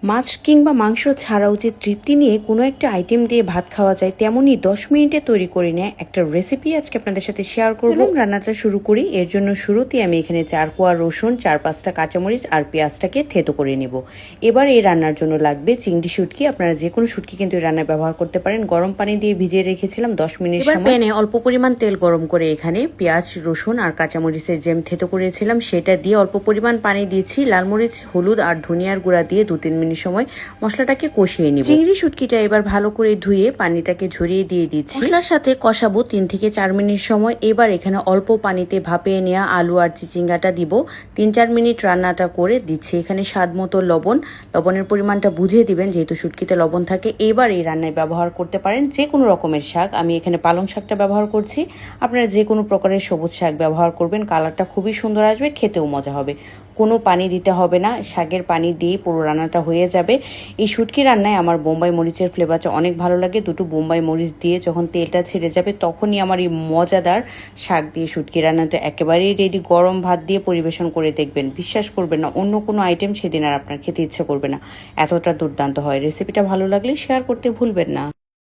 মাছ কিংবা মাংস ছাড়াও যে তৃপ্তি নিয়ে কোনো একটা আইটেম দিয়ে ভাত খাওয়া যায়, তেমনই 10 মিনিটে তৈরি করে নেয় একটা রেসিপি আজকে আপনাদের সাথে শেয়ার করব। রান্নাটা শুরু করি। এর জন্য শুরুতেই আমি এখানে 4 কোয়া রসুন, 4-5টা কাঁচামরিচ আর পেঁয়াজটাকে থেতো করে নেব। এবার এই রান্নার জন্য লাগবে চিংড়ি শুটকি। আপনারা যে কোনো শুটকি কিন্তু এই রান্নায় ব্যবহার করতে পারেন। গরম পানি দিয়ে ভিজিয়ে রেখেছিলাম 10 মিনিট সময়। প্যানে অল্প পরিমাণ তেল গরম করে এখানে পেঁয়াজ, রসুন আর কাঁচামরিচের যে থেতো করেছিলাম সেটা দিয়ে অল্প পরিমাণ পানি দিয়েছি। লাল মরিচ, হলুদ আর ধনিয়ার গুঁড়া দিয়ে 2-3 মিনিট সময় মশলাটাকে কষিয়ে নিব। চিংড়ি শুটকিটা এবার ভালো করে ধুয়ে পানিটাকে ঝরিয়ে দিয়ে দিচ্ছি। মশলার সাথে কষাবো 3 থেকে 4 মিনিট সময়। এবার এখানে অল্প পানিতে ভাপিয়ে নেওয়া আলু আর চিচিঙ্গাটা দিব। 3-4 মিনিট রান্নাটা করে দিচ্ছি। এখানে স্বাদ মতো লবণ, লবণের পরিমাণটা বুঝিয়ে দিবেন যেহেতু শুটকিতে লবণ থাকে। এবার এই রান্নায় ব্যবহার করতে পারেন যে কোনো রকমের শাক। আমি এখানে পালং শাকটা ব্যবহার করছি। আপনারা যে কোনো প্রকারের সবুজ শাক ব্যবহার করবেন। কালারটা খুবই সুন্দর আসবে, খেতেও মজা হবে। কোনো পানি দিতে হবে না, শাকের পানি দিয়ে পুরো রান্নাটা হয়ে যাবে। এই শুটকি রান্নায় আমার বোম্বাই মরিচের ফ্লেভারটা অনেক ভালো লাগে। 2টো বোম্বাই মরিচ দিয়ে যখন তেলটা ছেড়ে যাবে তখনই আমার এই মজাদার শাক দিয়ে শুটকি রান্নাটা একেবারেই রেডি। গরম ভাত দিয়ে পরিবেশন করে দেখবেন, বিশ্বাস করবেন না অন্য কোনো আইটেম সেদিন আর আপনার খেতে ইচ্ছে করবে না, এতটা দুর্দান্ত হয়। রেসিপিটা ভালো লাগলে শেয়ার করতে ভুলবেন না।